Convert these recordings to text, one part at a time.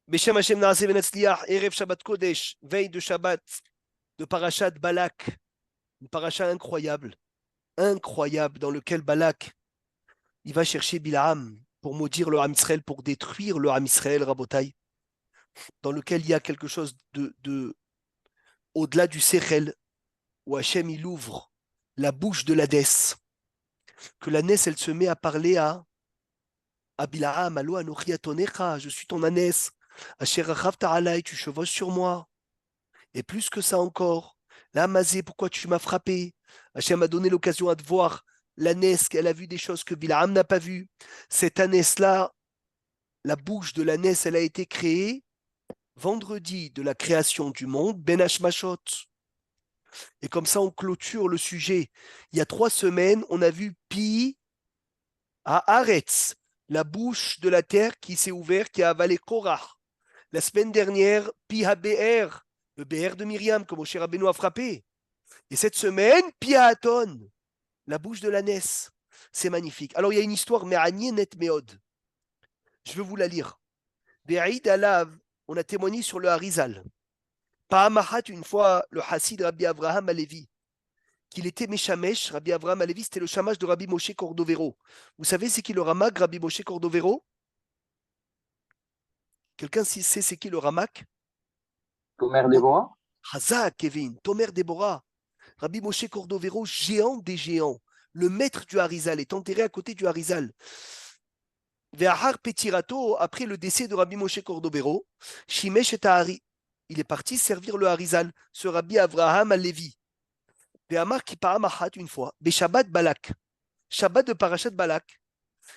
Beshem Hashem Naaseh Venetzliach, Erev Shabbat Kodesh, veille de Shabbat, de Parashat Balak, une paracha incroyable, incroyable, dans lequel Balak, il va chercher Bilaam pour maudire le Ham Israël, pour détruire le Ham Israël, Rabotai, dans lequel il y a quelque chose au-delà du Sechel, où Hachem il ouvre la bouche de l'Hadès, que l'ânesse elle se met à parler à Bilaam, Allo Anochi Atonecha, je suis ton ânesse, Asher Achavta Alai, tu chevauches sur moi. Et plus que ça encore, là, Mazé, pourquoi tu m'as frappé? Hachem m'a donné l'occasion de voir l'ânesse, qu'elle a vu des choses que Bilaam n'a pas vues. Cette ânesse-là, la bouche de l'ânesse, elle a été créée vendredi de la création du monde, Ben Hashmashot. Et comme ça, on clôture le sujet. Il y a 3 semaines, on a vu Pi à Aretz, la bouche de la terre qui s'est ouverte, qui a avalé Korah. La semaine dernière, Pi à Be'er, le Be'er de Myriam, que Moshe Rabbeinu a frappé. Et cette semaine, Pi à Aton, la bouche de l'ânesse. C'est magnifique. Alors, il y a une histoire, Me'ani net meod. Je vais vous la lire. Be'aïd alav, on a témoigné sur le Harizal. Pa'amahat, une fois, le Hassid Rabbi Avraham Alevi, qu'il était Meshamesh, Rabbi Avraham Alevi, c'était le chamash de Rabbi Moshe Cordovero. Vous savez c'est qui le Ramak, Rabbi Moshe Cordovero? Quelqu'un sait c'est qui le Ramak? Tomer Déborah? Hazak, Kevin, Tomer Déborah. Rabbi Moshe Cordovero, géant des géants. Le maître du Harizal est enterré à côté du Harizal. Ve'ahar Petirato, après le décès de Rabbi Moshe Cordovero, Shimesh et Tahari. Il est parti servir le Harizal, ce Rabbi Avraham Alevi. Ve'amar ki pa'amahat une fois, Shabbat Balak. Shabbat de Parashat Balak.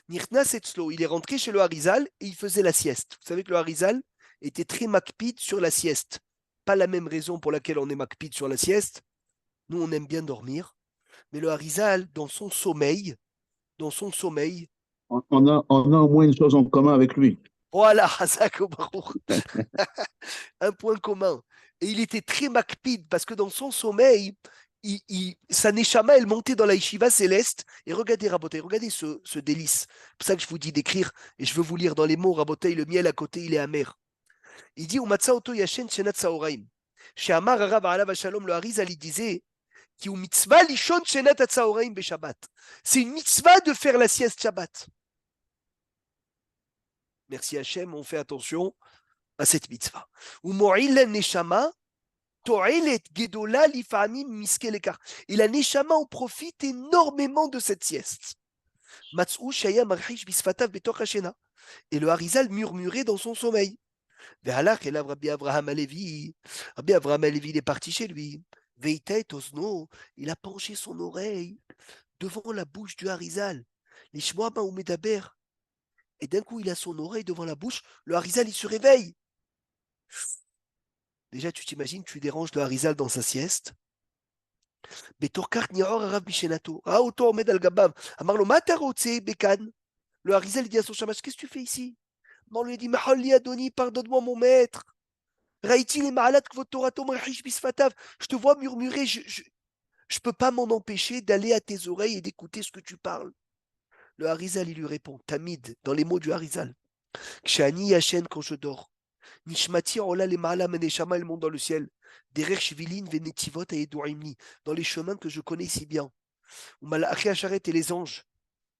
Nirtnas etzlo, il est rentré chez le Harizal et il faisait la sieste. Vous savez que le Harizal était très makpid sur la sieste. Pas la même raison pour laquelle on est makpid sur la sieste. Nous, on aime bien dormir. Mais le Harizal, dans son sommeil, On a au moins une chose en commun avec lui. voilà, Hazak au Baruch, un point commun. Et il était très makpid parce que dans son sommeil, sa neshama, elle montait dans la yeshiva céleste. Et regardez, Rabotai, regardez ce délice. C'est pour ça que je vous dis d'écrire, et je veux vous lire dans les mots, Rabotai, le miel à côté, il est amer. Il dit, Umatsa oto yashen shenat saoraim. Chez Amar Arav Alav Shalom, le Harizal, il disait, Ki u mitzvah lishon shenat atsaoraim be Shabbat. C'est une mitzvah de faire la sieste Shabbat. Merci Hachem, on fait attention à cette mitzvah. Ou mo'il neshama, to'elet gedola lifamim miskelekar. Et la neshama en profite énormément de cette sieste. Matzou shaya marhish bisfatav betoch hashena. Et le Harizal murmurait dans son sommeil. Ve'alach elav Rabbi Avraham Alevi. Rabbi Avraham Alevi, il est parti chez lui. Ve'ita et osno, il a penché son oreille devant la bouche du Harizal. Lishmoa ma umedaber. Et d'un coup, il a son oreille devant la bouche. Le Harizal, il se réveille. Déjà, tu t'imagines, tu déranges le Harizal dans sa sieste. Le Harizal dit à son shamash, qu'est-ce que tu fais ici? On lui dit, Mahalli Adoni, pardonne-moi mon maître. Raïti les ma'alat kvotorato marhish bisfatav. Je te vois murmurer, je peux pas m'en empêcher d'aller à tes oreilles et d'écouter ce que tu parles. Le Harizal, il lui répond, Tamid, dans les mots du Harizal. Kshani Yashen, quand je dors. Nishmati ola le ma'ala meneshama, elle monte dans le ciel. Derer shvilin venetivot et eduimni, dans les chemins que je connais si bien. Ou malachi acharet et les anges.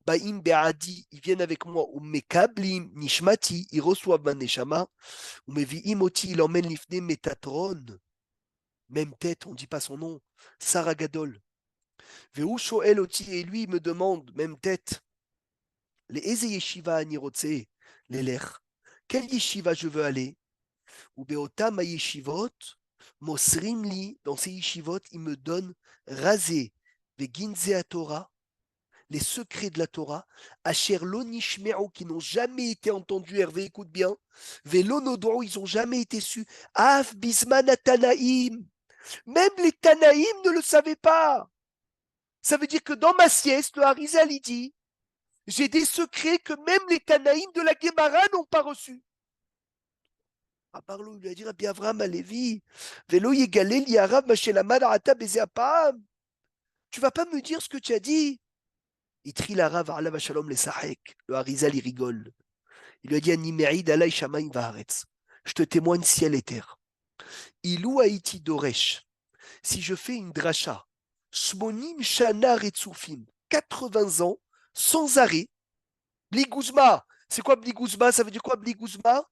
Baim be'adi, ils viennent avec moi. Ou mekablim nishmati, ils reçoivent ma neshama. Ou mevi'im oti, ils emmènent l'ifne metatron. Même tête, on ne dit pas son nom. Sarah Gadol. Ve'u shoel oti, et lui, il me demande, même tête. Les eze yeshiva anirotse, les lers. Quelle yeshiva je veux aller? Ou beotam yeshivot, mosrim li, dans ces yeshivot, il me donne rasé, veginze à Torah, les secrets de la Torah, asher lo nishme'u, qui n'ont jamais été entendus, Hervé, écoute bien, velo nodro, ils n'ont jamais été su, af bisman atanaim, même les Tanaïm ne le savaient pas. Ça veut dire que dans ma sieste, le Harizal, il dit, j'ai des secrets que même les Tanaïm de la Gemara n'ont pas reçus. Parlo, il lui a dit, Rabbi Avraham Alevi, Velo Yegalel Yarav Mashelamad Arata Bezeapam. Tu vas pas me dire ce que tu as dit? Il trie la Rav Alav Shalom les Sahek. Le Harizal, il rigole. Il lui a dit, Animerid Alay Shamaim Vaharetz. je te témoigne ciel et terre. Ilou Haïti Doresh, si je fais une dracha, Shmonim Shana Retsufim, 80 ans, sans arrêt, Bligouzma. C'est quoi Bligouzma? Ça veut dire quoi Bligouzma?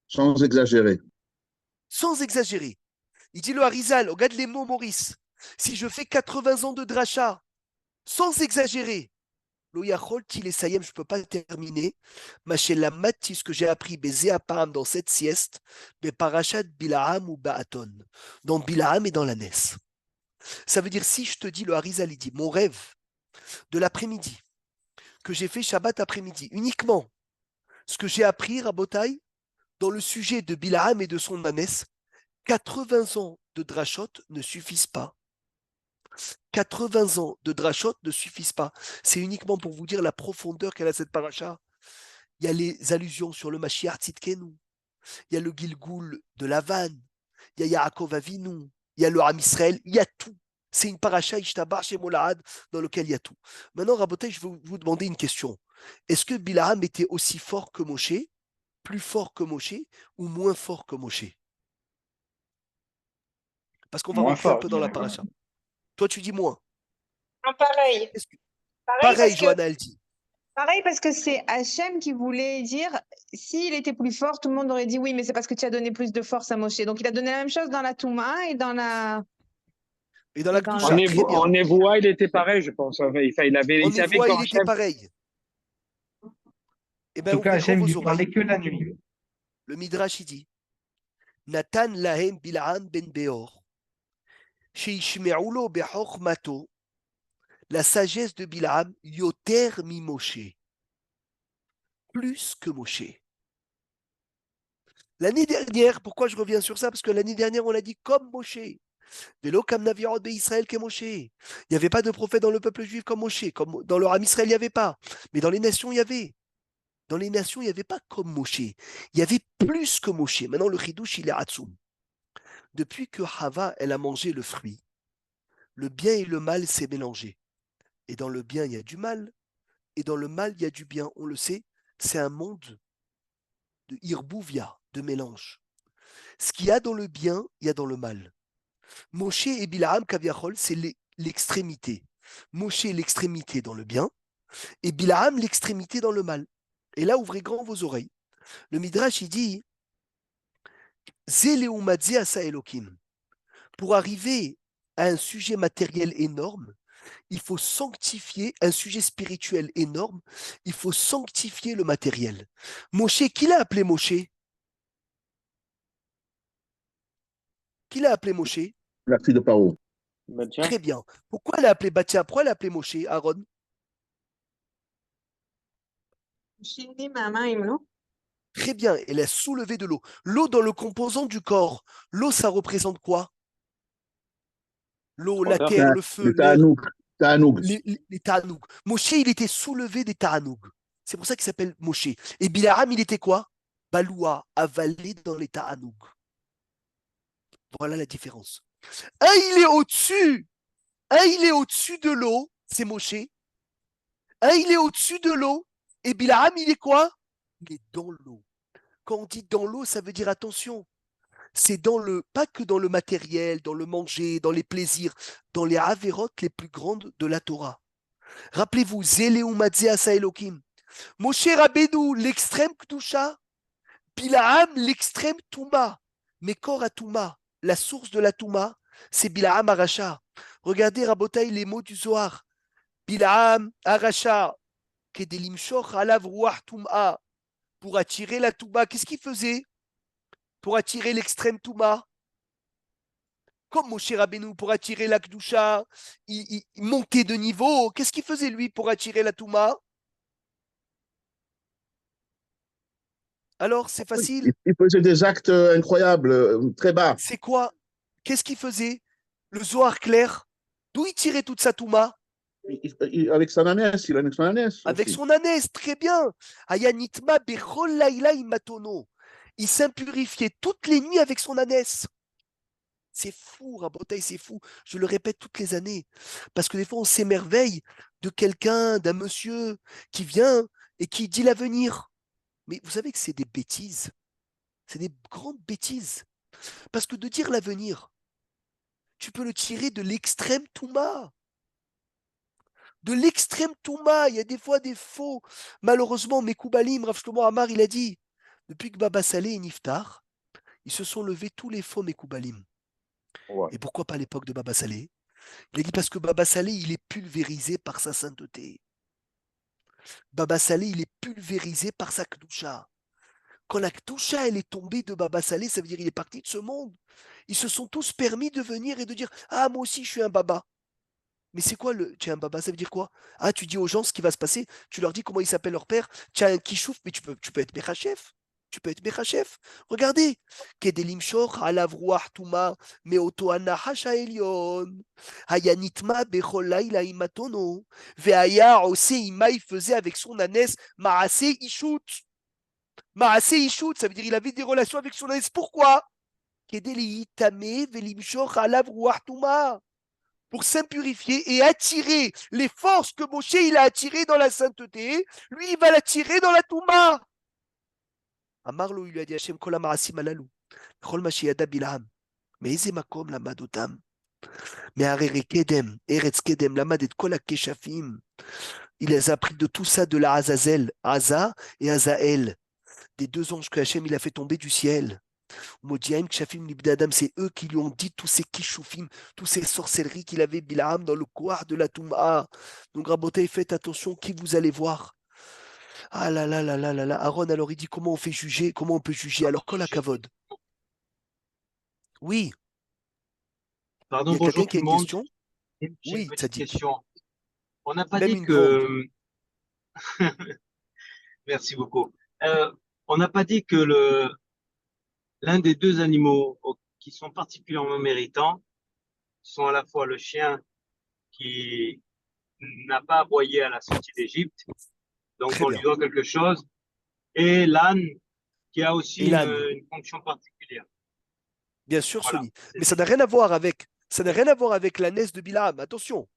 Sans exagérer. Sans exagérer. Il dit le Harizal, regarde les mots Maurice. Si je fais 80 ans de dracha, sans exagérer, lo yachol tilesayem, je ne peux pas terminer. Machela mati, ce que j'ai appris, baiser à Param dans cette sieste, mais parachat Bilaam ou Baaton, dans Bilaam et dans la Ness. Ça veut dire, si je te dis, le Harizal, il dit, mon rêve de l'après-midi, que j'ai fait Shabbat après-midi, uniquement ce que j'ai appris, Rabotai, dans le sujet de Bilaam et de son ânesse, 80 ans de drachot ne suffisent pas. 80 ans de drachot ne suffisent pas. C'est uniquement pour vous dire la profondeur qu'elle a cette paracha. Il y a les allusions sur le Mashiach Tzidkenu, il y a le Gilgoul de Lavan, il y a Yaakov Avinu, il y a le Ham Israël, il y a tout. C'est une paracha Ishtabar chez Molahad dans lequel il y a tout. Maintenant, Rabotai, je vais vous demander une question. Est-ce que Bilaam était aussi fort que Moshe, plus fort que Moshe ou moins fort que Moshe? Parce qu'on va Moins rentrer un fort, peu je dans la dirais. paracha. Toi, tu dis moins. Non, pareil. Est-ce que- Pareil Pareil, parce que, Johanna, elle dit. pareil parce que c'est Hachem qui voulait dire, s'il était plus fort, tout le monde aurait dit oui, mais c'est parce que tu as donné plus de force à Moshe. Donc il a donné la même chose dans la Touma et dans la. Et dans la Et dans Gdoucha, la- très bien. En Névoa, il était pareil, je pense. Enfin, il En savait Névoa, quand il était pareil. Eh En bien, tout cas, ouvrez grand Hachem vos lui oreilles. parlait que la nuit. Le Midrash, il dit Nathan lahem Bil'am ben Beor, sheishme'u lo bechormato, la sagesse de Bil'am, yoter mi Moshe, plus que Moshe. L'année dernière, pourquoi je reviens sur ça? Parce que l'année dernière, on a dit comme Moshe. Vélo comme Navirot be Israël que Moshe. Il n'y avait pas de prophète dans le peuple juif comme Moshe. Comme dans le Ham Israël, il n'y avait pas. Mais dans les nations, il y avait. Dans les nations, il n'y avait pas comme Moshe. Il y avait plus que Moshe. Maintenant, le chidouche, il est Hatsoum. Depuis que Hava, elle a mangé le fruit, le bien et le mal s'est mélangé. Et dans le bien, il y a du mal. Et dans le mal, il y a du bien. On le sait, c'est un monde de Irbouvia, de mélange. Ce qu'il y a dans le bien, il y a dans le mal. Moshe et Bilaam, Kaviachol, c'est l'extrémité. Moshe, l'extrémité dans le bien, et Bilaam, l'extrémité dans le mal. Et là, ouvrez grand vos oreilles. Le Midrash, il dit Zéleumadze asa Elohim. Pour arriver à un sujet matériel énorme, il faut sanctifier un sujet spirituel énorme, il faut sanctifier le matériel. Moshe, qui l'a appelé Moshe? Qui l'a appelé Moshe? La fille de Paro. Bah, tiens. Très bien. Pourquoi elle a appelé Batia? Pourquoi elle a appelé Moshe, Aaron? Shindim Hamaim, non? Très bien, elle a soulevé de l'eau. L'eau dans le composant du corps. L'eau, ça représente quoi? L'eau, la terre, le feu, Le l'air, Ta'anoug. les ta'anoug. Moshe, il était soulevé des ta'anoug. C'est pour ça qu'il s'appelle Moshe. Et Bilaam, il était quoi? Baloua, avalé dans les ta'anoug. Voilà la différence. Un, il est au-dessus. Un, il est au-dessus de l'eau. C'est Moshe. Un, il est au-dessus de l'eau. Et Bilaam, il est quoi? Il est dans l'eau. Quand on dit dans l'eau, ça veut dire attention. C'est pas que dans le matériel, dans le manger, dans les plaisirs, dans les avérotes les plus grandes de la Torah. Rappelez-vous, Zéleumadze asa Elohim. Moshe Rabbeinu, l'extrême Kdusha. Bilaam, l'extrême Touma. Mais Kor Touma, la source de la Touma, c'est Bilaam Aracha. Regardez, Rabotai, les mots du Zohar. Bilaam Aracha, Kedelimshor alav ruach Touma. Pour attirer la Touma, qu'est-ce qu'il faisait? Pour attirer l'extrême Touma. Comme Moshe Rabbeinu, pour attirer la Kdusha, il montait de niveau. Qu'est-ce qu'il faisait, lui, pour attirer la Touma? Alors, c'est facile. Il faisait des actes incroyables, très bas. C'est quoi? Qu'est-ce qu'il faisait? Le Zohar clair. D'où il tirait toute sa Touma? Avec son ânesse, il a avec son ânesse. Avec aussi. son ânesse, très bien. Ayanitma bechol laïla imatono. Il s'impurifiait toutes les nuits avec son ânesse. C'est fou, Rabotaï, c'est fou. Je le répète toutes les années. Parce que des fois, on s'émerveille de quelqu'un, d'un monsieur qui vient et qui dit l'avenir. Mais vous savez que c'est des bêtises. C'est des grandes bêtises. Parce que de dire l'avenir, tu peux le tirer de l'extrême Touma. De l'extrême Touma, il y a des fois des faux. Malheureusement, Mekoubalim, Rav Shlomo Amar, il a dit, depuis que Baba Saleh et Niftar, ils se sont levés tous les faux Mekoubalim. Ouais. Et pourquoi pas à l'époque de Baba Saleh? Il a dit parce que Baba Saleh, il est pulvérisé par sa sainteté. Baba Saleh, il est pulvérisé par sa Kdusha. Quand la Kdusha, elle est tombée de Baba Saleh, ça veut dire qu'il est parti de ce monde. Ils se sont tous permis de venir et de dire « Ah, moi aussi, je suis un baba ». Mais c'est quoi tu es un baba? Ça veut dire quoi? Ah, tu dis aux gens ce qui va se passer, tu leur dis comment il s'appelle leur père, tu as un kishouf, mais tu peux être Mechachef. Tu peux être Mechachef. Regardez. Kedelim shor alav ruach tuma meoto anahash haelion. Haya nitma bechol laila imatono. Veaya ose ima, il faisait avec son ânesse maase ishut. Maase ishut, ça veut dire il avait des relations avec son ânesse. Pourquoi? Kedeli itame velim shor alav ruach tuma. Pour s'impurifier et attirer les forces que Moshe il a attirées dans la sainteté, lui il va l'attirer dans la Touma. Amarlo, il lui a dit Hachem kol hamarasim alalu, chol mashiyada bilham, mais eze makom lamad otam, mais arere kedem, eretz kedem, lamad et kol hakeshafim. Il les a appris de tout ça de la Azazel, Aza et Azael, des deux anges que Hachem il a fait tomber du ciel. Modiaim, Kshafim, Libdadam, c'est eux qui lui ont dit tous ces kishoufim, tous ces sorcelleries qu'il avait Bilham dans le couloir de la Touma. Donc Rabotai, faites attention qui vous allez voir. Ah là là là là là là. Aaron, alors il dit comment on fait juger, comment on peut juger. Alors Kol Hakavod. Oui, il Pardon, y a quelqu'un bonjour qui tout a le une monde. question? J'ai une Oui, petite Tzadik. question. On n'a pas Même dit une grande. que... Merci beaucoup. On n'a pas dit que l'un des deux animaux qui sont particulièrement méritants sont à la fois le chien qui n'a pas aboyé à la sortie d'Égypte, donc Très on bien. lui doit quelque chose, et l'âne qui a aussi Et l'âne, une fonction particulière. bien sûr, Voilà. Soli. Mais ça n'a rien à voir avec, ça n'a rien à voir avec l'ânesse de Bilham. Attention.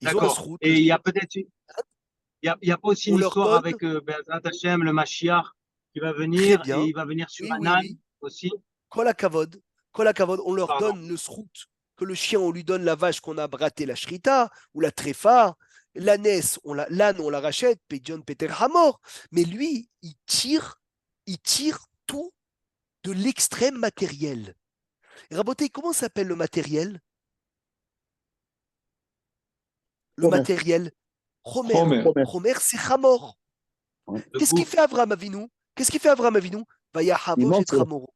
Ils ont un D'accord. srout. Et il y a peut-être il y a pas aussi On une leur histoire donne. avec Be'ezrat Hashem, le Mashiach, qui va Très venir bien. et il va venir sur Oui, un oui, âne oui. aussi. Kol Hakavod, on leur Pardon. donne le srout, que le chien, on lui donne la vache qu'on a braté la shrita, ou la tréfa, l'ânesse, l'âne, on la rachète, Pedion Peter Hamor, mais lui, il tire tout de l'extrême matériel. Raboté, comment s'appelle le matériel? Le Homer. matériel, Homer. Homer. Homer, c'est Hamor. Ouais. Le Qu'est-ce qu'il goût. fait Avram Avinu? Qu'est-ce qu'il fait Avram Avinu? Vaya Il Havosh et monte le- Hamor.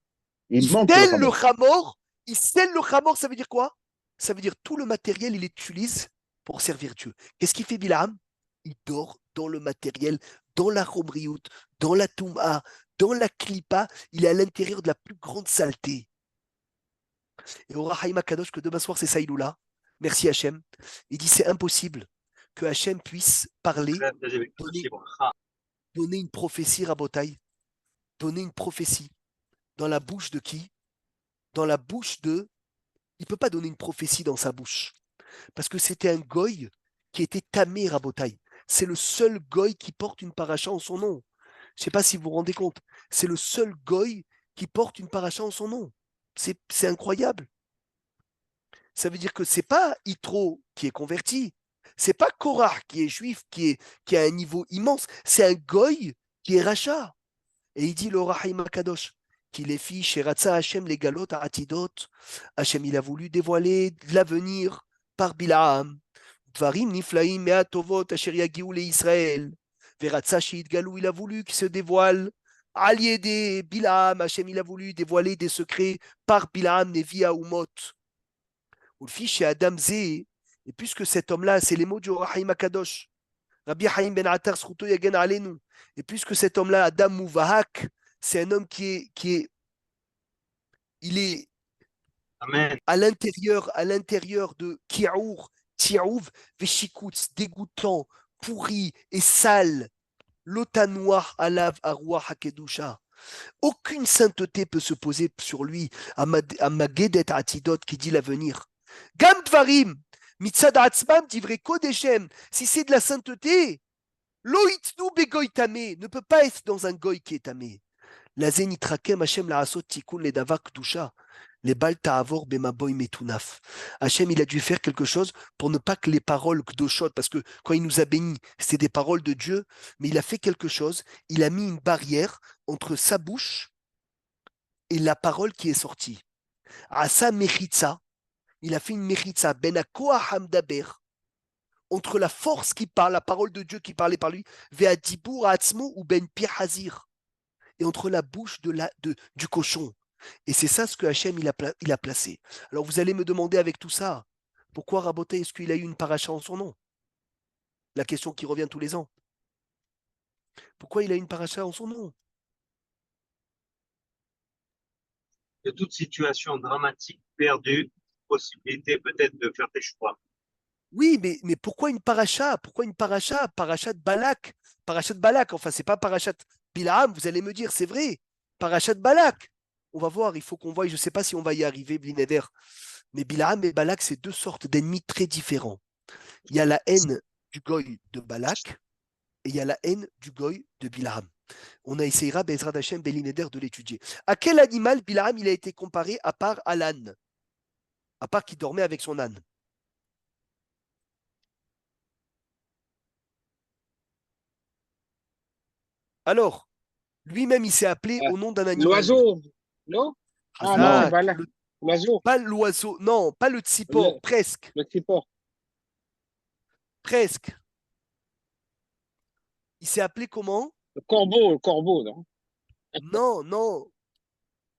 Il monte le scelle le Hamor. Hamor, il scelle le Hamor, ça veut dire quoi? Ça veut dire tout le matériel, il l'utilise pour servir Dieu. Qu'est-ce qu'il fait Bilam? Il dort dans le matériel, dans la Chomriout, dans la Touma, dans la Klippa, il est à l'intérieur de la plus grande saleté. Et au Rahaïm Kadosh, que demain soir c'est Saïloula, merci Hachem, il dit c'est impossible que Hachem puisse parler, donner une prophétie Rabotai, donner une prophétie dans la bouche de qui? Dans la bouche de... Il ne peut pas donner une prophétie dans sa bouche. Parce que c'était un goy qui était tamé Rabotai. C'est le seul goy qui porte une paracha en son nom. Je ne sais pas si vous vous rendez compte. C'est le seul goy qui porte une paracha en son nom. C'est incroyable. Ça veut dire que ce n'est pas Yitro qui est converti. Ce n'est pas Korah qui est juif, qui a un niveau immense. C'est un goy qui est rachat. Et il dit le Rahaïm Kadosh, qu'il est fils, Sheratza Hachem les galotes à Atidot. Hachem, il a voulu dévoiler l'avenir par Bilaam. Dvarim niflaim me'atovot asher yagiou le Israël. Veratza sheitgalou, il a voulu qu'il se dévoile. Aliédé Bilaam, Hachem, il a voulu dévoiler des secrets par Bilaam, Nevi Aumot. Ou le fils chez Adam Zé. Et puisque cet homme-là, c'est les mots du Rahaïm Kadosh. Rabbi Haïm ben Attar Sruto Yagen Alenu. Et puisque cet homme-là, Adam Mouvahak, c'est un homme il est Amen. à l'intérieur de Kiaour, Tiaouv, Veshikutz, dégoûtant, pourri et sale, l'otanoir alav arwah hakedusha. Aucune sainteté peut se poser sur lui, à Magedet Atidot qui dit l'avenir. Gam Dvarim, Mitzad Atzmam divrei Kodeshem, si c'est de la sainteté, Loïtnu begoy tamé ne peut pas être dans un goy qui est tamé. La zenitrakem Hachem la asot tikun les davak tusha. Les bal ta'avor bemaboy metunaf. Hachem, il a dû faire quelque chose pour ne pas que les paroles kdoshot, parce que quand il nous a bénis, c'était des paroles de Dieu, mais il a fait quelque chose, il a mis une barrière entre sa bouche et la parole qui est sortie. Asa mechitza, il a fait une mechitza, ben akoah hamdaber, entre la force qui parle, la parole de Dieu qui parlait par lui, vea dibur atzmo ou ben pi hazir, et entre la bouche du cochon. Et c'est ça ce que Hachem il a placé. Alors vous allez me demander avec tout ça, pourquoi Raboté, est-ce qu'il a eu une paracha en son nom? La question qui revient tous les ans. Pourquoi il a une paracha en son nom? De toute situation dramatique perdue, possibilité peut-être de faire tes choix. Oui, mais pourquoi une paracha? Pourquoi une paracha? Parachat Balak. Parachat Balak, enfin, c'est pas parachat Bilaam, vous allez me dire, c'est vrai. Parachat Balak. On va voir, il faut qu'on voie, je ne sais pas si on va y arriver, Blineder. Mais Bilaam et Balak, c'est deux sortes d'ennemis très différents. Il y a la haine du goy de Balak et il y a la haine du goy de Bilaam. On a essayera, Bezrat Hashem, Blineder, de l'étudier. À quel animal Bilaam il a été comparé à part à l'âne? À part qu'il dormait avec son âne. Alors, lui-même, il s'est appelé au nom d'un animal. L'oiseau, non? Ah non, Hazak, voilà. L'oiseau, pas l'oiseau, non, pas le tsipor, presque, le tipor. presque. Il s'est appelé comment? Le corbeau, non? Non, non,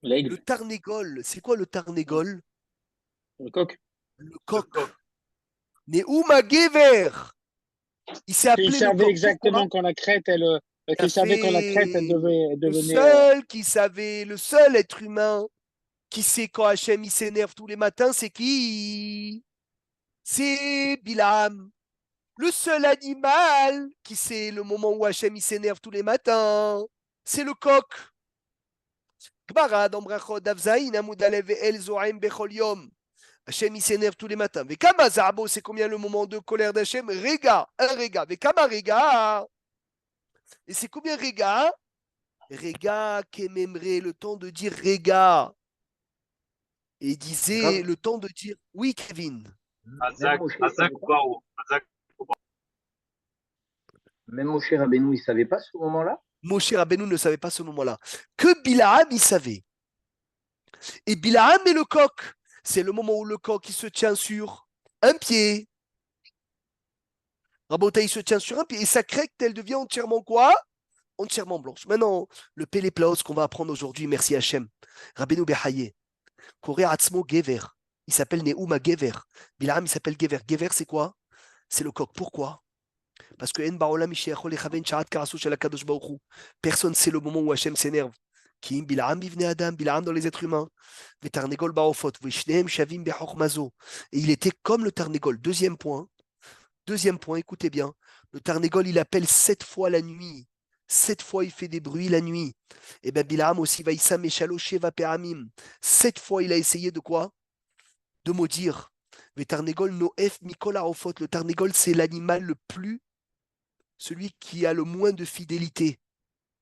L'aigle, le tarnégol. C'est quoi le tarnégol? le coq. Le coq. Neuma Gever. Il s'est Il appelé le savait coq. exactement quand la crête, qu'il savait quand la crête, elle Le devenait. seul qui savait, le seul être humain qui sait quand Hachem il s'énerve tous les matins, c'est qui? C'est Bilam. Le seul animal qui sait le moment où Hachem il s'énerve tous les matins, c'est le coq. Gmara dans Brachot Davzaïn, Amoud Alev et El Zoaim Bechol Yom. Hachem il s'énerve tous les matins. Vekama Zarbo, c'est combien le moment de colère d'Hachem? Rega, un rega. Vekama rega. Et c'est combien rega? Rega Kememre, le temps de dire rega. Et il disait le temps de dire oui, Kevin. Azak ou Bao. Azak. Même Moshe Rabbeinu, il ne savait pas ce moment-là? Moshe Rabbeinu ne savait pas ce moment-là. Que Bilaam, il savait. Et Bilaam est le coq. C'est le moment où le coq, il se tient sur un pied. Rabota, il se tient sur un pied. Et sa crête, elle devient entièrement quoi? Entièrement blanche. Maintenant, le Péléplaos qu'on va apprendre aujourd'hui, merci Hachem. Rabbeinu Behaye. Koré Atzmo Gever. Il s'appelle Neuma Gever. Bilaam, il s'appelle Gever. Gever, c'est quoi? C'est le coq. Pourquoi? Parce que personne sait le moment où Hachem s'énerve. Kim Bilaam bivne Adam, Bilaam dans les êtres humains. Vetarnegol baofot, veshneem shavim bechokmazo. Et il était comme le Tarnégol. Deuxième point, écoutez bien. Le Tarnégol, il appelle 7 fois la nuit. 7 fois, il fait des bruits la nuit. Et bien, Bilaam aussi, vaïssa meshaloche va peramim. 7 fois, il a essayé de quoi? De maudire. Vetarnegol noef mikol arofot. Le Tarnégol, c'est l'animal le plus, celui qui a le moins de fidélité.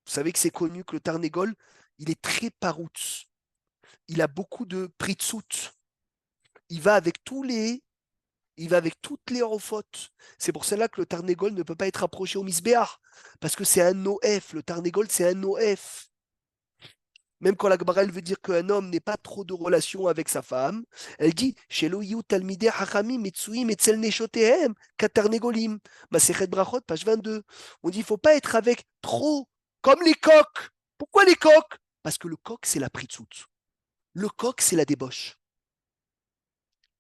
Vous savez que c'est connu que le Tarnégol, il est très parout. Il a beaucoup de pritsout. Il va avec toutes les orophotes. C'est pour cela que le Tarnégol ne peut pas être approché au Misbéach. Parce que c'est un Noef. Le Tarnégol, c'est un Noef. Même quand la Gemara veut dire qu'un homme n'est pas trop de relation avec sa femme, elle dit Shelo yu talmidei hachamim metsuim etzel neshotehem katarnegolim. Masechet Brachot, page 22. On dit il ne faut pas être avec trop, comme les coqs. Pourquoi les coqs? Parce que le coq, c'est la pritzout. Le coq, c'est la débauche.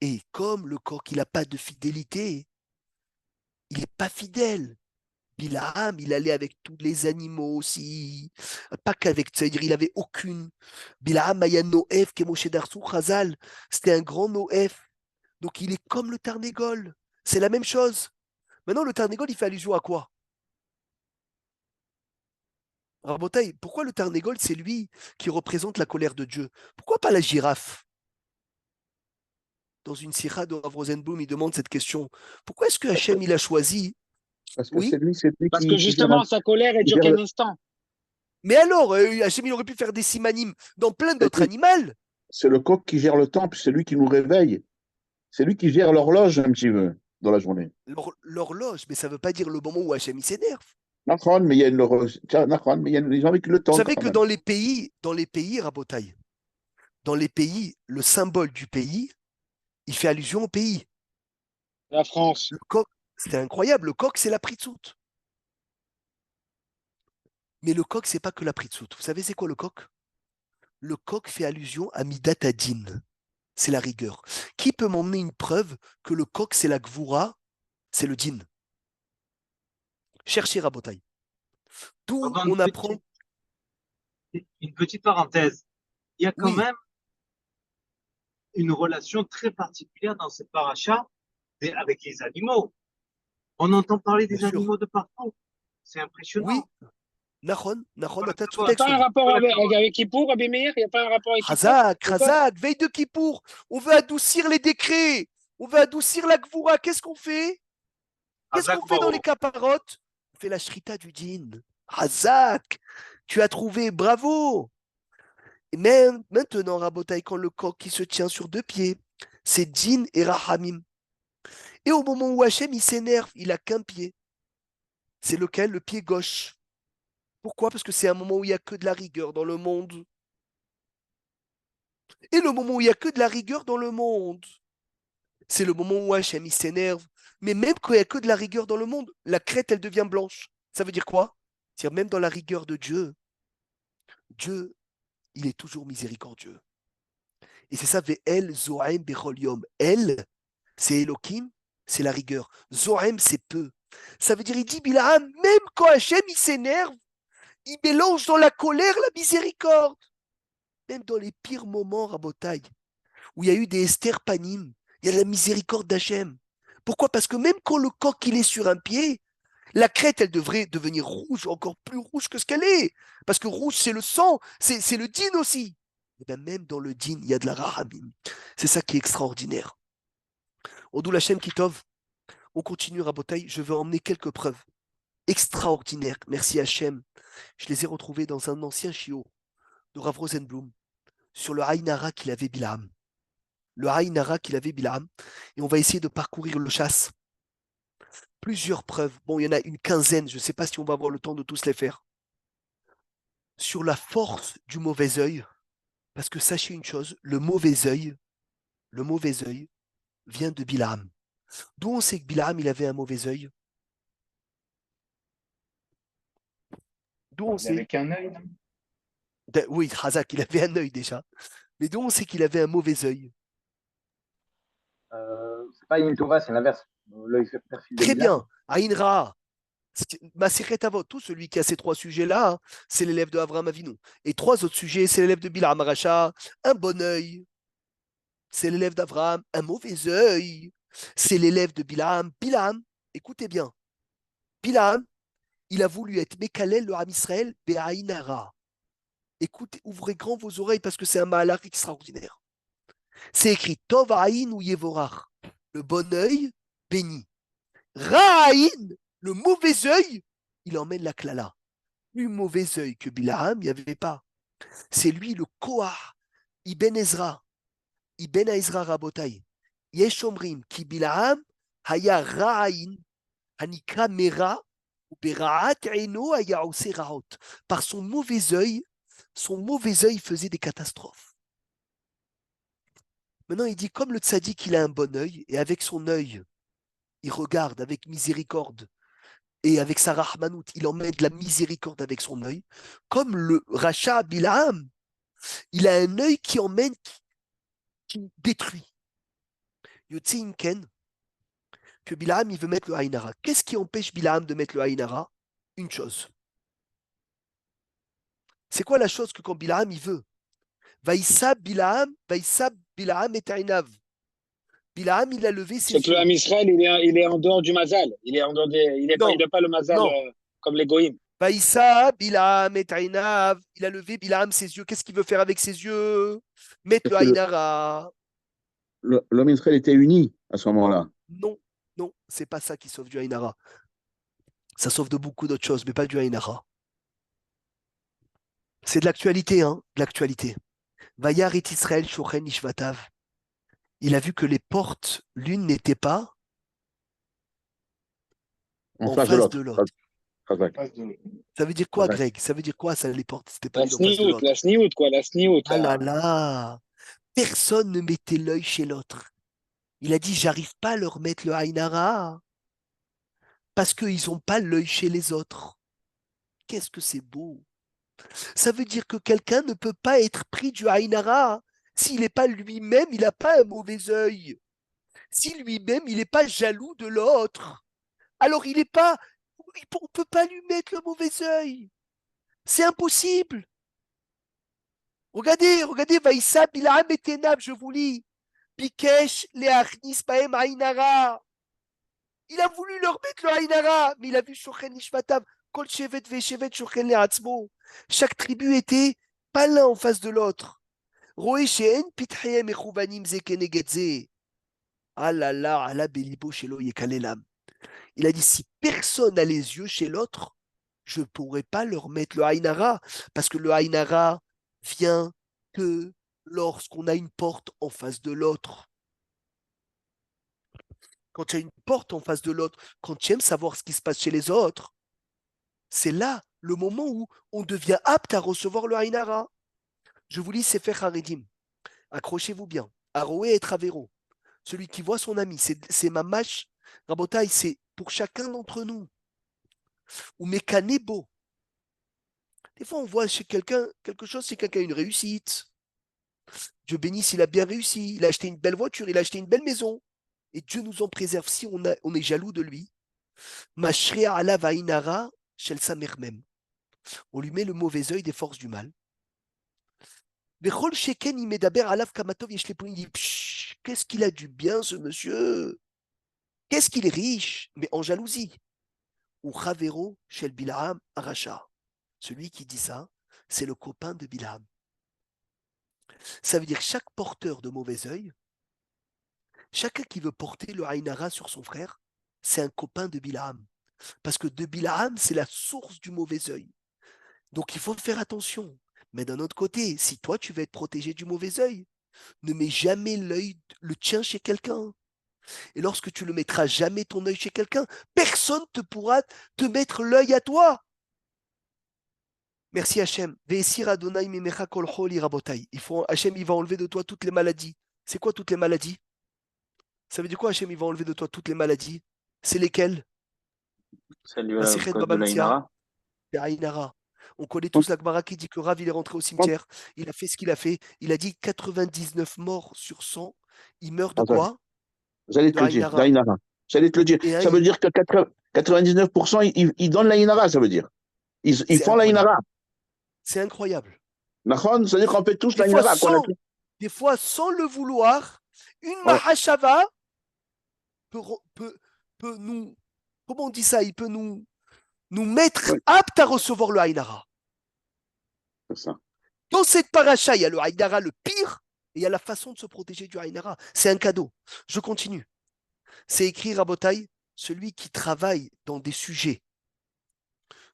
Et comme le coq, il n'a pas de fidélité, il n'est pas fidèle. Bilaam, il allait avec tous les animaux aussi. Pas qu'avec, c'est-à-dire il avait aucune. Bilaam, Aya Noef, Kemoshe Darsou, Chazal. C'était un grand Noef. Donc il est comme le Tarnégol. C'est la même chose. Maintenant, le Tarnégol, il fait allusion à quoi? Rabotaï, pourquoi le Tarnégol, c'est lui qui représente la colère de Dieu? Pourquoi pas la girafe? Dans une sira de Rav Rosenblum, il demande cette question. Pourquoi est-ce que Hachem, il a choisi Parce que Oui. c'est lui Parce que qui gère, justement, sa colère, elle qui dure gère qu'un le- instant. Mais alors, Hachem, il aurait pu faire des simanim dans plein d'autres animaux. c'est le coq qui gère le temps, puis c'est lui qui nous réveille. C'est lui qui gère l'horloge un petit peu dans la journée. L'horloge, mais ça ne veut pas dire le moment où Hachem il s'énerve. Nachron, mais il y a une horloge. Tiens, Nachron, mais il y a des gens avec le Vous temps savez quand que même. dans les pays, Rabotaï, dans les pays, le symbole du pays, il fait allusion au pays. La France. Le coq, c'est incroyable, le coq, c'est la pritzout. Mais le coq, c'est pas que la pritzout. Vous savez, c'est quoi le coq? Le coq fait allusion à Midat Adin. C'est la rigueur. Qui peut m'emmener une preuve que le coq, c'est la gvoura, c'est le din? Cherchez Rabotaï. D'où Pardon, on apprend. une petite parenthèse. Il y a quand Oui, même une relation très particulière dans cette paracha avec les animaux. On entend parler bien des sûr. animaux de partout. C'est impressionnant. Oui, Nahon, t'as tout Il Il n'y a pas texte. un Oui. rapport avec Kippour, Rabbi Meir? Il n'y a pas un rapport avec Kippour? Razak, Le coq? Razak, veille de Kippour. On veut adoucir les décrets. On veut adoucir la gvoura. Qu'est-ce qu'on fait? Qu'est-ce Hazak qu'on fait dans les Baro. caparotes? On fait la shrita du din. Razak, tu as trouvé, bravo. Et même maintenant, Rabotaï, quand le coq qui se tient sur deux pieds, c'est din et rahamim. Et au moment où Hachem il s'énerve, il a qu'un pied. C'est lequel? Le pied gauche. Pourquoi? Parce que c'est un moment où il n'y a que de la rigueur dans le monde. Et le moment où il n'y a que de la rigueur dans le monde, c'est le moment où Hachem il s'énerve. Mais même quand il n'y a que de la rigueur dans le monde, la crête, elle devient blanche. Ça veut dire quoi? C'est-à-dire même dans la rigueur de Dieu, Dieu, il est toujours miséricordieux. Et c'est ça, Ve'el Zohem Bechol Yom. El, c'est Elohim, c'est la rigueur. Zohem, c'est peu. Ça veut dire, il dit, Bilaham, même quand Hachem il s'énerve, il mélange dans la colère la miséricorde. Même dans les pires moments, Rabotaï, où il y a eu des Esther Panim, il y a la miséricorde d'Hachem. Pourquoi? Parce que même quand le coq il est sur un pied, la crête, elle devrait devenir rouge, encore plus rouge que ce qu'elle est. Parce que rouge, c'est le sang, c'est le din aussi. Et bien même dans le din, il y a de la rahamim. C'est ça qui est extraordinaire. Odou Lachem Kitov, on continue Rabotaï, je veux emmener quelques preuves extraordinaires. Merci Hachem. Je les ai retrouvées dans un ancien chiot de Rav Rosenblum sur le Haïnara qu'il avait Bilam. Le Haïnara qu'il avait Bilam. Et on va essayer de parcourir le chasse. Plusieurs preuves. Bon, il y en a une quinzaine. Je ne sais pas si on va avoir le temps de tous les faire. Sur la force du mauvais œil. Parce que sachez une chose, le mauvais œil vient de Bilam. D'où on sait que Bilam, il avait un mauvais œil? D'où on Il avait sait? qu'un œil, non? Oui, Razak, il avait un œil déjà. Mais d'où on sait qu'il avait un mauvais œil? C'est pas une Torah, c'est l'inverse. L'œil perfide de Très Bilam. bien. Aïn Ra. Maseret Avot, tout celui qui a ces trois sujets-là, hein, c'est l'élève de Avraham Avinu. Et trois autres sujets, c'est l'élève de Bilam Aracha, un bon œil, c'est l'élève d'Avraham, un mauvais œil, c'est l'élève de Bilam. Bilam, écoutez bien, Bilam, il a voulu être Mekalel le Ham Israël, Be'aïnara. Écoutez, ouvrez grand vos oreilles parce que c'est un malach extraordinaire. C'est écrit Tov Aïn ou Yevorach, le bon œil béni. Ra'aïn, le mauvais œil, il emmène la klala. Plus mauvais œil que Bilam, il n'y avait pas. C'est lui le Koah, Ibn Ezra, Ibn Ezra Rabotai. Yesh omrim ki Bilam haya ra'ain, hanikra mera, ou bera'at eno haya ose ra'ot. Par son mauvais œil faisait des catastrophes. Maintenant, il dit, comme le tzaddik, il a un bon œil, et avec son œil, il regarde avec miséricorde, et avec sa rahmanout, il emmène de la miséricorde avec son œil, comme le Racha Bilam, il a un œil qui emmène, qui détruit. Yotze Inken, que Bilam, il veut mettre le Haïnara. Qu'est-ce qui empêche Bilam de mettre le Haïnara? Une chose. C'est quoi la chose que quand Bilam, il veut? Vaïssa Bilam et Aïnav. Bilam, il a levé ses C'est que yeux. l'âme Israël, il est en dehors du mazal. Il est en dehors Non, il n'a pas le mazal non. comme les goïms. Vaïssa Bilam et Aïnav. Il a levé Bilam ses yeux. Qu'est-ce qu'il veut faire avec ses yeux? Mettre le Parce que Haïnara. l'homme Israël était uni à ce moment-là. Non, non, c'est pas ça qui sauve du Haïnara. Ça sauve de beaucoup d'autres choses, mais pas du Ainara. C'est de l'actualité, hein, de l'actualité. Vayar et Israël shochen ishvatav. Il a vu que les portes, l'une n'était pas En en face de face l'autre. de l'autre. Khazak. Ça veut dire quoi, Khazak. Greg? Ça veut dire quoi, ça, les portes? C'était pas La l'une en face de l'autre. sniout, quoi, la sniout. Ah là là! Personne ne mettait l'œil chez l'autre. Il a dit, j'arrive pas à leur mettre le Ainara parce qu'ils n'ont pas l'œil chez les autres. Qu'est-ce que c'est beau! Ça veut dire que quelqu'un ne peut pas être pris du Ainara s'il n'est pas lui-même, il n'a pas un mauvais œil. Si lui-même, il n'est pas jaloux de l'autre. Alors il n'est pas, on ne peut pas lui mettre le mauvais œil. C'est impossible. Regardez, Vaïssa, Bilaam et Ténab, je vous lis. Bikesh, Leachnis, Baem, Ainara. Il a voulu leur mettre le Ainara, mais il a vu Shochen Nishmatav, Kol Shevet Veshevet Shochen Leatzmo. Chaque tribu était pas l'un en face de l'autre. Roé Sheen, Pitreem et Chouvanim Zekenegedze. Ah là là, Allah Belibo Shelo Yekalelam. Il a dit, si personne n'a les yeux chez l'autre, je ne pourrais pas leur mettre le Ainara, parce que le Ainara vient que lorsqu'on a une porte en face de l'autre. Quand il y a une porte en face de l'autre, quand tu aimes savoir ce qui se passe chez les autres, c'est là le moment où on devient apte à recevoir le Ainara. Je vous lis Sefer Haredim. Accrochez-vous bien. Aroé et Travero. Celui qui voit son ami, c'est Mamash. Rabotaï, c'est pour chacun d'entre nous. Ou Mekanebo. Des fois, on voit chez quelqu'un quelque chose, c'est quelqu'un a une réussite. Dieu bénisse, il a bien réussi. Il a acheté une belle voiture, il a acheté une belle maison. Et Dieu nous en préserve si on est jaloux de lui. Mashrea ala vainara shel samermem. On lui met le mauvais œil des forces du mal. Bechol sheken imedaber alav kamatov yeshlepon. Il dit, qu'est-ce qu'il a du bien, ce monsieur? Qu'est-ce qu'il est riche, mais en jalousie. Ou chavero shel Bilaam aracha. Celui qui dit ça, c'est le copain de Bilaam. Ça veut dire chaque porteur de mauvais œil, chacun qui veut porter le Ainara sur son frère, c'est un copain de Bilaam. Parce que de Bilaam, c'est la source du mauvais œil. Donc il faut faire attention. Mais d'un autre côté, si toi tu veux être protégé du mauvais œil, ne mets jamais le tien chez quelqu'un. Et lorsque tu ne mettras jamais ton œil chez quelqu'un, personne ne pourra te mettre l'œil à toi. Merci Hachem. Hachem, il va enlever de toi toutes les maladies. C'est quoi toutes les maladies? Ça veut dire quoi Hachem, il va enlever de toi toutes les maladies? C'est lesquelles? Celle La Sechet de Baba la Metzia, Inara. la Ainara. On connaît tous la Gemara qui dit que Rav, il est rentré au cimetière. Il a fait ce qu'il a fait. Il a dit 99 morts sur 100. Il meurt de Khazak. quoi? J'allais te De le dire, Ainara. d'Ainara. J'allais te le dire. Et Ça veut dire que 99%, ils donnent l'Ainara, ça veut dire. Ils c'est font incroyable. l'Ainara. C'est incroyable. Nachon, ça veut dire qu'on fait tous Des fois, l'Ainara. des fois, sans le vouloir, une Ouais. Mahashava peut nous, comment on dit ça? Il peut nous mettre Ouais. aptes à recevoir le Ainara. C'est ça. Dans cette paracha, il y a le Ainara le pire et il y a la façon de se protéger du Ainara. C'est un cadeau. Je continue. C'est écrit, Rabotai, celui qui travaille dans des sujets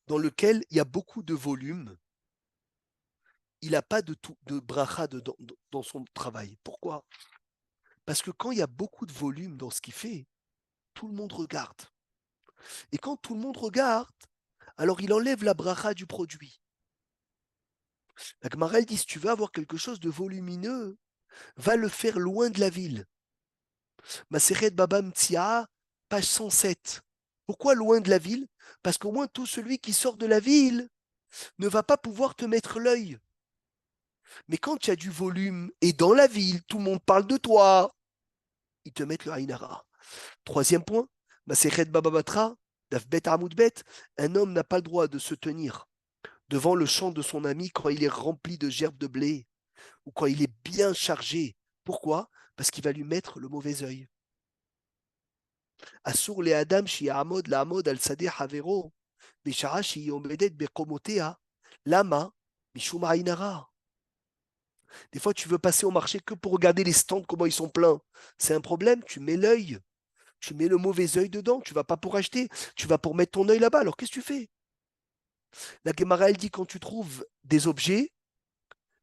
dans lesquels il y a beaucoup de volume, il n'a pas de bracha dans son travail. Pourquoi? Parce que quand il y a beaucoup de volume dans ce qu'il fait, tout le monde regarde. Et quand tout le monde regarde, alors il enlève la bracha du produit. La Gemara dit, si tu veux avoir quelque chose de volumineux, va le faire loin de la ville. Maseret Baba Mtsia, page 107. Pourquoi loin de la ville? Parce qu'au moins tout celui qui sort de la ville ne va pas pouvoir te mettre l'œil. Mais quand tu as du volume et dans la ville, tout le monde parle de toi, ils te mettent le Ainara. Troisième point, Maseret Baba Batra, Dafbet Amoudbet, un homme n'a pas le droit de se tenir devant le champ de son ami quand il est rempli de gerbes de blé ou quand il est bien chargé. Pourquoi? Parce qu'il va lui mettre le mauvais œil. Asur le Adam shi Amod la Amod al Sadeh Havero, Beshara shi Omedet Bekomotea, Lama, Mishum Ainara. Des fois, tu veux passer au marché que pour regarder les stands, comment ils sont pleins. C'est un problème, tu mets l'œil. Tu mets le mauvais œil dedans, tu vas pas pour acheter, tu vas pour mettre ton œil là-bas. Alors qu'est-ce que tu fais? La Gemara, elle dit quand tu trouves des objets,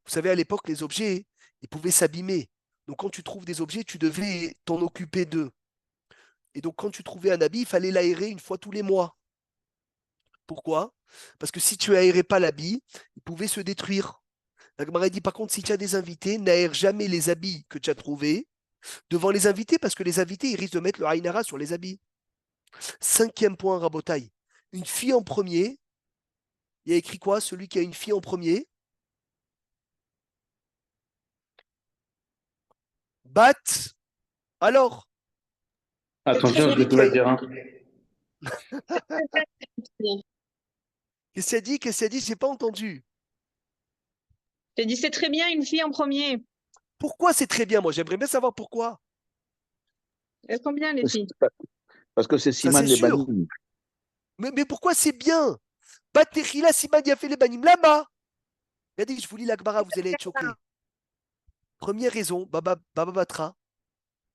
vous savez, à l'époque, les objets, ils pouvaient s'abîmer. Donc quand tu trouves des objets, tu devais t'en occuper d'eux. Et donc quand tu trouvais un habit, il fallait l'aérer une fois tous les mois. Pourquoi? Parce que si tu aérais pas l'habit, il pouvait se détruire. La Gemara dit par contre, si tu as des invités, n'aère jamais les habits que tu as trouvés devant les invités, parce que les invités, ils risquent de mettre le Haïnara sur les habits. 5e point, Rabotaï. Une fille en premier. Il y a écrit quoi? Celui qui a une fille en premier. Bat. Alors, Attention, je vais celui te qui a... la dire. Hein. Qu'est-ce qu'elle dit? Qu'est-ce qu'elle dit? J'ai pas entendu. J'ai dit, c'est très bien une fille en premier. Pourquoi c'est très bien? Moi, j'aimerais bien savoir pourquoi. Elles sont bien, les filles. Parce que c'est Ça, Siman c'est les sûr. Banim. Mais pourquoi c'est bien? Bat Techila, Siman a fait les banim. Lama. Regardez, je vous lis la Gemara, vous allez être choqués. Première raison, Baba Batra,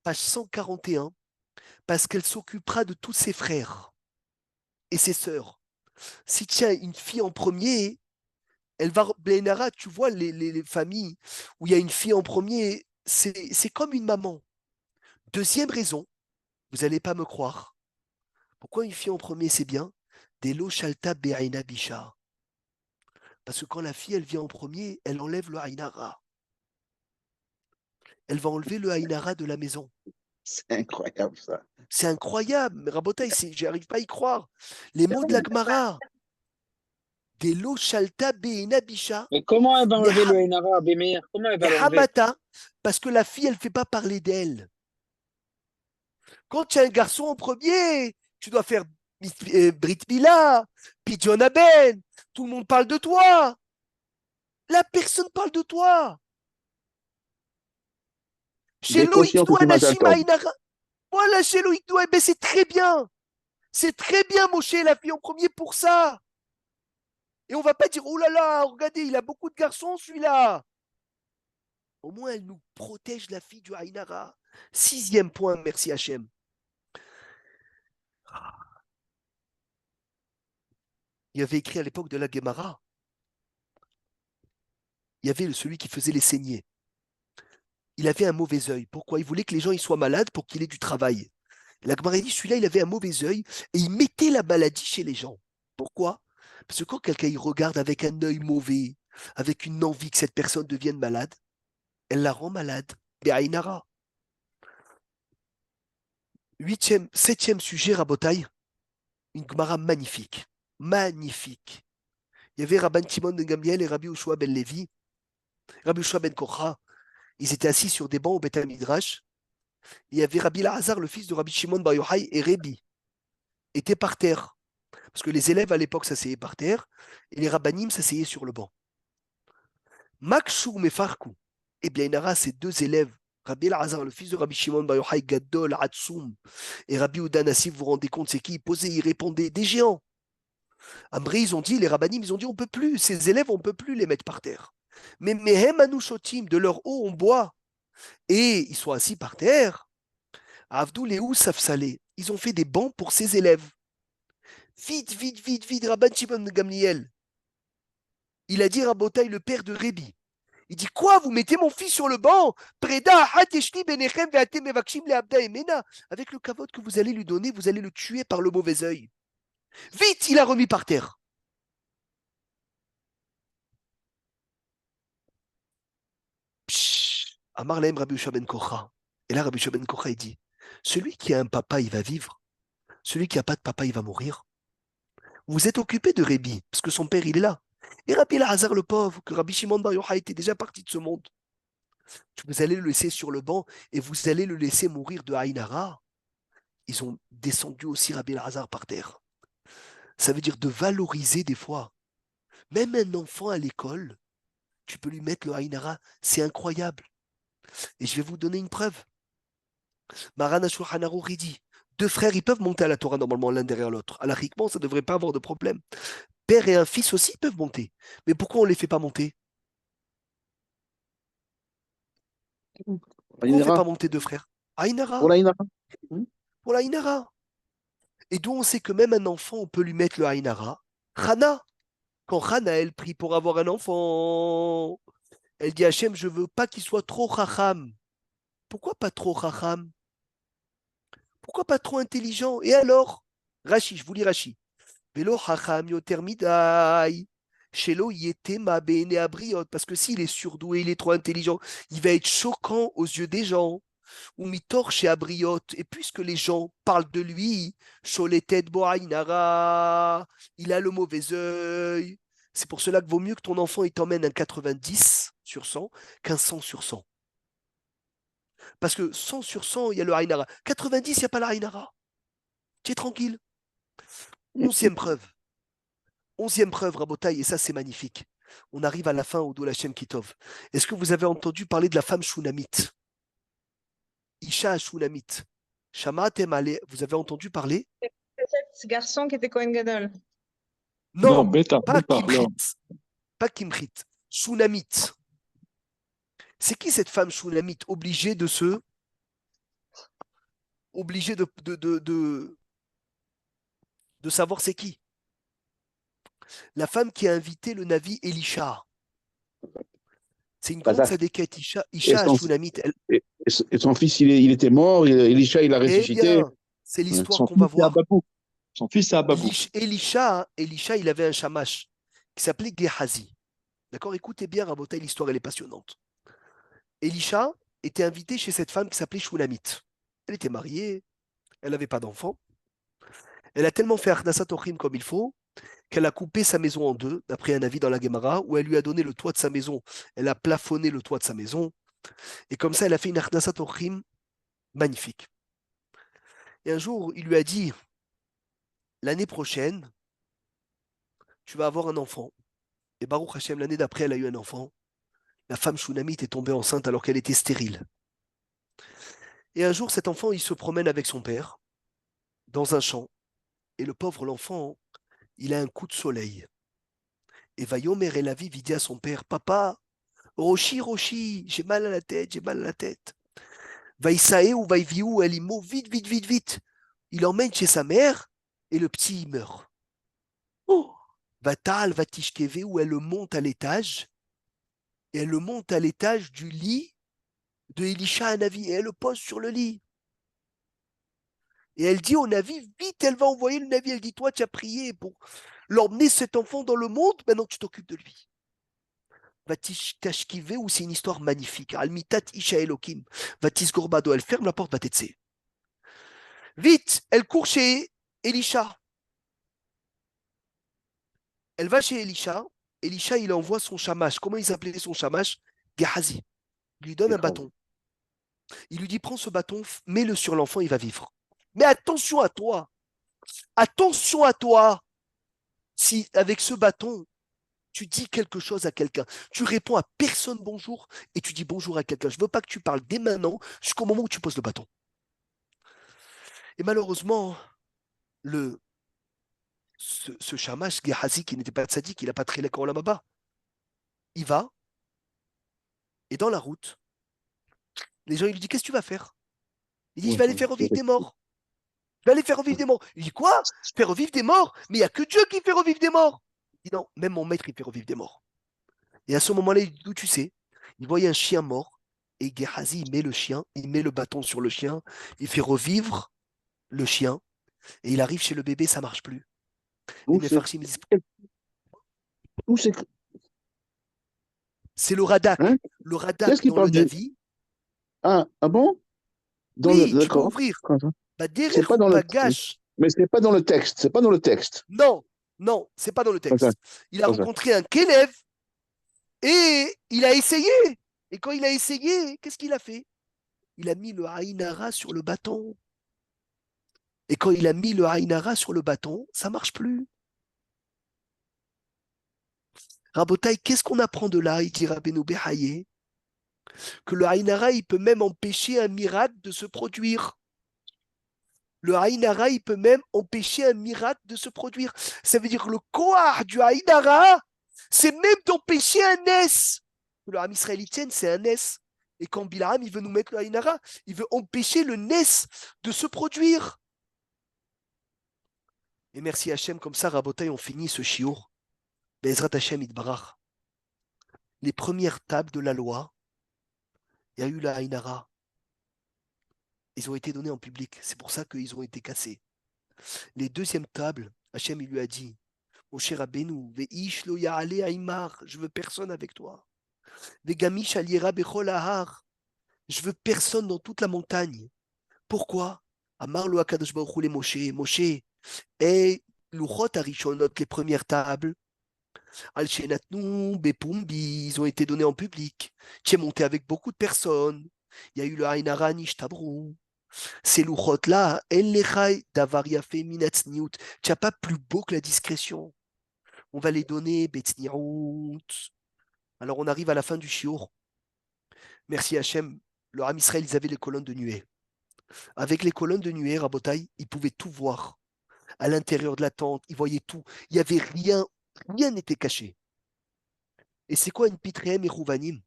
page 141, parce qu'elle s'occupera de tous ses frères et ses sœurs. Si tu as une fille en premier, elle va. Blénara, tu vois, les familles où il y a une fille en premier, c'est comme une maman. Deuxième raison, vous n'allez pas me croire. Pourquoi une fille en premier, c'est bien? Delo Shalta Be'aina Bisha. Parce que quand la fille, elle vient en premier, elle enlève le Haïnara. Elle va enlever le Haïnara de la maison. C'est incroyable ça. C'est incroyable, mais Rabotaï, j'arrive pas à y croire. Les mots de la Gemara. Delo Shalta Be'aina Bisha. Mais comment elle va enlever Neha- le Enara, Béméir? Comment elle va l'enlever? Hamata, parce que la fille, elle ne fait pas parler d'elle. Quand tu as un garçon en premier, tu dois faire Brit Mila, Pidjon Aben, tout le monde parle de toi. La personne parle de toi. Chez Des cautions Loïc que tu m'as entendu. Voilà, chez Loïc Noah, ben c'est très bien. C'est très bien, Moshe, la fille en premier pour ça. Et on va pas dire, oh là là, regardez, il a beaucoup de garçons, celui-là. Au moins, elle nous protège la fille du Haïnara. 6e point, merci Hachem. Il y avait écrit à l'époque de la Gemara, il y avait celui qui faisait les saignées. Il avait un mauvais œil. Pourquoi? Il voulait que les gens ils soient malades pour qu'il ait du travail. La Gemara dit, celui-là, il avait un mauvais œil et il mettait la maladie chez les gens. Pourquoi? Parce que quand quelqu'un il regarde avec un œil mauvais, avec une envie que cette personne devienne malade, elle la rend malade. Be'aïnara. 7e sujet, Rabotaï, une Gemara magnifique. Magnifique. Il y avait Rabban Timon de Gamliel et Rabbi Ushua ben Levi, Rabbi Ushua ben Korcha. Ils étaient assis sur des bancs au Beth Midrash. Il y avait Rabbi Lahazar, le fils de Rabbi Shimon Bar Yochai, et Rébi étaient par terre. Parce que les élèves à l'époque s'asseyaient par terre et les rabbanim s'asseyaient sur le banc. Makshou Mefarku, eh bien, Inara, ces deux élèves, Rabbi Lahazar, le fils de Rabbi Shimon Bar Yochai, Gadol, Hatsoum, et Rabbi Udan Nassif, vous vous rendez compte, c'est qui? Ils posaient, ils répondaient, des géants. Après, ils ont dit, les rabbanim, ils ont dit, on ne peut plus, ces élèves, on ne peut plus les mettre par terre. Mais Mehem Anushotim, de leur eau, on boit. Et ils sont assis par terre. Avdoul et Safsalé, ils ont fait des bancs pour ces élèves. Vite, vite, vite, vite, Rabban Shimon de Gamliel. Il a dit Rabotaï, le père de Rébi. Il dit, quoi, vous mettez mon fils sur le banc? Preda, hateshni benechem ve'atem mevakshim le'abda emena. Avec le kavod que vous allez lui donner, vous allez le tuer par le mauvais œil. Vite, il a remis par terre. Pshh, Amar lahem Rabbi Yosha ben Kocha. Et là, Rabbi Yosha ben Kocha, il dit, celui qui a un papa, il va vivre. Celui qui n'a pas de papa, il va mourir. Vous êtes occupé de Rébi, parce que son père, il est là. Et Rabbi Lahazar, le pauvre, que Rabbi Shimon Bar Yochai était déjà parti de ce monde. Vous allez le laisser sur le banc et vous allez le laisser mourir de Haïnara. Ils ont descendu aussi Rabbi Lahazar par terre. Ça veut dire de valoriser des fois. Même un enfant à l'école, tu peux lui mettre le Haïnara, c'est incroyable. Et je vais vous donner une preuve. Maran Ashulchan Aruch dit, deux frères, ils peuvent monter à la Torah normalement l'un derrière l'autre. Alachiquement, ça ne devrait pas avoir de problème. Père et un fils aussi peuvent monter. Mais pourquoi on ne les fait pas monter? Pourquoi on ne fait pas monter deux frères? Haïnara. Pour l'Aïnara. Pour pour la Ainara. Et d'où on sait que même un enfant, on peut lui mettre le Ainara. Hana, quand Hana, elle prie pour avoir un enfant, elle dit Hachem, je veux pas qu'il soit trop chacham. Pourquoi pas trop chacham? Pourquoi pas trop intelligent? Et alors? Rashi, je vous lis Rashi. Velo chacham yoter midai. Shelo yete ma bene abriot. Parce que s'il est surdoué, il est trop intelligent, il va être choquant aux yeux des gens. Ou mitor chez abriot. Et puisque les gens parlent de lui, sholetet boainara, il a le mauvais œil. C'est pour cela que vaut mieux que ton enfant il t'emmène un 90 sur 100 qu'un 100 sur 100. Parce que 100 sur 100, il y a le Ainara. 90, il n'y a pas la Ainara. Tu es tranquille. 11e preuve. 11e preuve, Rabotaï, et ça c'est magnifique. On arrive à la fin au Dolachem Kitov. Est-ce que vous avez entendu parler de la femme Shunamite? Isha Shunamite. Shama Temale, vous avez entendu parler? Ce garçon qui était Cohen Gadol. Non, Beta, pas non. Kimchit. Pas Kimchit. Shunamite. C'est qui cette femme Shunamite obligée de se. Obligée de savoir c'est qui? La femme qui a invité le Navi Elisha. C'est une grande Bazaf. sadéquette, Isha Et son- Shunamite. Et son fils, il était mort, Elisha, il l'a Eh ressuscité. bien, c'est l'histoire Son qu'on va fils, c'est voir. Ababou. Son fils, c'est Ababou. Elisha, il avait un shamash qui s'appelait Gehazi. D'accord? Écoutez bien, Rabotai, l'histoire, elle est passionnante. Elisha était invité chez cette femme qui s'appelait Shunamite. Elle était mariée, elle n'avait pas d'enfant. Elle a tellement fait Achnasat Ochim comme il faut qu'elle a coupé sa maison en deux, d'après un avis dans la Gemara, où elle lui a donné le toit de sa maison. Elle a plafonné le toit de sa maison. Et comme ça, elle a fait une Achnasat Ochim magnifique. Et un jour, il lui a dit, l'année prochaine, tu vas avoir un enfant. Et Baruch Hashem, l'année d'après, elle a eu un enfant. La femme Shunamite est tombée enceinte alors qu'elle était stérile. Et un jour, cet enfant, il se promène avec son père dans un champ. Et le pauvre l'enfant, il a un coup de soleil. Et Vayomer El Aviv, il dit à son père, Papa, Roshi, Roshi, j'ai mal à la tête, j'ai mal à la tête. Vaïsae ou Vaïviou, Elimo, vite, vite, vite, vite. Il l'emmène chez sa mère et le petit, il meurt. Oh. Vatal, Vatishkeve, où elle le monte à l'étage. Et elle le monte à l'étage du lit de Elisha à Navi. Et elle le pose sur le lit. Et elle dit au Navi, vite, elle va envoyer le Navi. Elle dit, toi, tu as prié pour l'emmener cet enfant dans le monde, maintenant tu t'occupes de lui. Vatishkeve, où c'est une histoire magnifique. Almitat Isha Elokim. Vatisgorbado, elle ferme la porte, Vatetse. Vite, elle court chez Elisha. Elle va chez Elisha. Elisha, il envoie son shamash. Comment il s'appelait son shamash? Gehazi. Il lui donne un bâton. Il lui dit, prends ce bâton, mets-le sur l'enfant, il va vivre. Mais attention à toi. Attention à toi. Si avec ce bâton, tu dis quelque chose à quelqu'un, tu réponds à personne bonjour et tu dis bonjour à quelqu'un. Je ne veux pas que tu parles dès maintenant jusqu'au moment où tu poses le bâton. Et malheureusement, ce shamash Gehazi, qui n'était pas tzaddik, il n'a pas très l'écran là-bas, il va, et dans la route, les gens ils lui disent, qu'est-ce que tu vas faire? Il dit, je vais aller faire revivre des morts. Je vais aller faire revivre des morts. Il dit, quoi? Faire revivre des morts? Mais il n'y a que Dieu qui fait revivre des morts. Il dit, non, même mon maître, il fait revivre des morts. Et à ce moment-là, il dit, d'où tu sais? Il voyait un chien mort, et Gehazi, il met le chien, il met le bâton sur le chien, il fait revivre le chien, et il arrive chez le bébé, ça ne marche plus. Où Les c'est Mefarshim disent, où c'est c'est le Radak. Hein? Le Radak Qu'est-ce qu'il dans le parle du... Navi. Ah bon? Oui, tu peux D'accord. ouvrir. C'est Derrière pas dans le... Bagash. Mais c'est pas dans le texte. C'est pas dans le texte. Non, non, c'est pas dans le texte. Il a Pas ça. rencontré un Kélev et il a essayé. Et quand il a essayé, qu'est-ce qu'il a fait? Il a mis le Haïnara sur le bâton. Et quand il a mis le Haïnara sur le bâton, ça marche plus. Rabotai, qu'est-ce qu'on apprend de là? Il dit Rabbeinu Behaye que le Haïnara, il peut même empêcher un miracle de se produire. Le Haïnara, il peut même empêcher un miracle de se produire. Ça veut dire que le Kohar du Haïnara, c'est même d'empêcher un S. Le Ham israélien, c'est un S. Et quand Bilham, il veut nous mettre le Haïnara, il veut empêcher le Nes de se produire. Et merci Hachem, comme ça, Rabotai, on finit ce shiur. Bezrat Hachem Idbarach. Les premières tables de la loi, il y a eu la Haïnara. Ils ont été donnés en public. C'est pour ça qu'ils ont été cassés. Les deuxièmes tables, Hachem, il lui a dit, Moshe Rabbeinu, Ve'ish lo ya'ale Aïmar, je veux personne avec toi. Ve'gamish aliera bechol ahar, je veux personne dans toute la montagne. Pourquoi? Amar lo HaKadosh Baruch Hu le Moshe, Moshe, et Luchot Arishonot, les premières tables, Al Shenatnu Bepumbi, ils ont été donnés en public. Tu es monté avec beaucoup de personnes. Il y a eu le Haïnara Nishtabru. Ces Luchot-là, El Lechai Davar Yafe Minatzniut. Tu n'as pas plus beau que la discrétion. On va les donner Betzniut. Alors on arrive à la fin du shiur. Merci Hachem. Le Ham Israël, ils avaient les colonnes de nuée. Avec les colonnes de nuée, Rabotai, ils pouvaient tout voir. À l'intérieur de la tente, ils voyaient tout. Il n'y avait rien, rien n'était caché. Et c'est quoi une pitreem et rouvanim?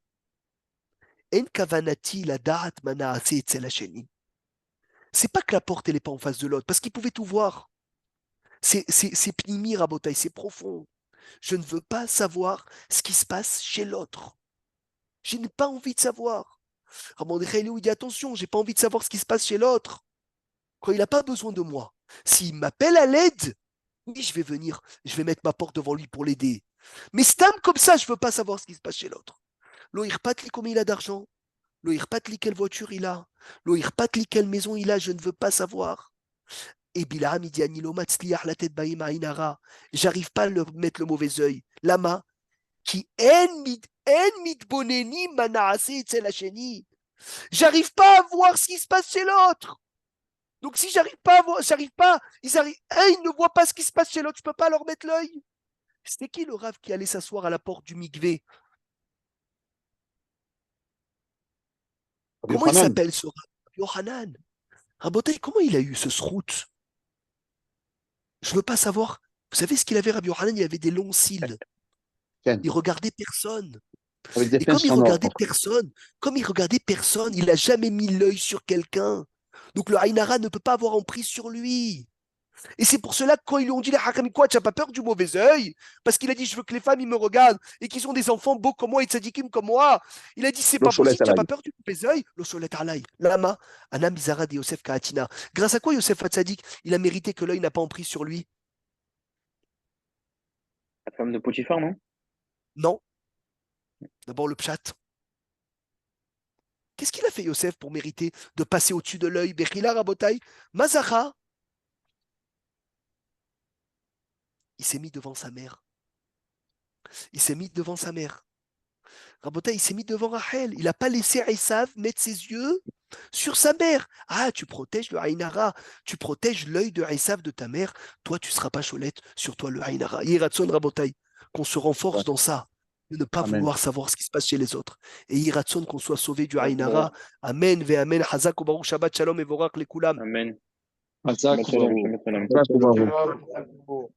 En kavanati la da'at manaase etzel hasheni. C'est pas que la porte elle n'est pas en face de l'autre, parce qu'ils pouvaient tout voir. C'est pnimi, Rabotai, c'est profond. Je ne veux pas savoir ce qui se passe chez l'autre. Je n'ai pas envie de savoir. Rabban Dechaïlou, il dit attention, j'ai pas envie de savoir ce qui se passe chez l'autre. Quand il n'a pas besoin de moi. S'il m'appelle à l'aide, oui, je vais venir, je vais mettre ma porte devant lui pour l'aider. Mais stam comme ça, je ne veux pas savoir ce qui se passe chez l'autre. Lo irpatli combien il a d'argent. Lo irpatli quelle voiture il a. Lo irpatli quelle maison il a, je ne veux pas savoir. Et Bilham, il dit Anilo matzliach la tête baïma inara. J'arrive pas à mettre le mauvais œil. Lama, qui en mitboneni manaase etzel hasheni. J'arrive pas à voir ce qui se passe chez l'autre. Donc si j'arrive pas à voir, ils ne voient pas ce qui se passe chez l'autre, je peux pas leur mettre l'œil. C'était qui le rave qui allait s'asseoir à la porte du mikvé? Comment il s'appelle ce rave? Yohanan. Rabotai, comment il a eu ce srout? Je veux pas savoir. Vous savez ce qu'il avait, Rabbi Yohanan? Il avait des longs cils. Il regardait personne. Et comme il regardait personne, il n'a jamais mis l'œil sur quelqu'un. Donc le Haïnara ne peut pas avoir emprise sur lui. Et c'est pour cela que quand ils lui ont dit les Hakami, quoi, tu n'as pas peur du mauvais œil? Parce qu'il a dit, je veux que les femmes ils me regardent et qu'ils ont des enfants beaux comme moi et tzadikim comme moi. Il a dit, c'est pas possible, tu n'as pas peur du mauvais œil? Le solet alay. Lama, Anam Bizara de Yosef Kaatina. Grâce à quoi Yosef Hatzadik, il a mérité que l'œil n'a pas emprise sur lui? La femme de Potiphar, non? Non. D'abord le pshat. Qu'est-ce qu'il a fait Yosef pour mériter de passer au-dessus de l'œil? Bechila Rabotai, Mazacha. Il s'est mis devant sa mère. Rabotai, il s'est mis devant Rachel. Il n'a pas laissé Esav mettre ses yeux sur sa mère. Ah, tu protèges le Haïnara. Tu protèges l'œil de Esav de ta mère. Toi, tu ne seras pas cholette. Sur toi, le Haïnara. Yiratson Rabotai. Qu'on se renforce dans ça. De ne pas vouloir savoir ce qui se passe chez les autres. Et Yiratson qu'on soit sauvé du Haïnara. Amen, ve amen. Hazak Baruch Shabbat Shalom et Vorak le Kulam. Amen. Hazak, Shabbat shalom, shabbat shalom. Là, c'est bon.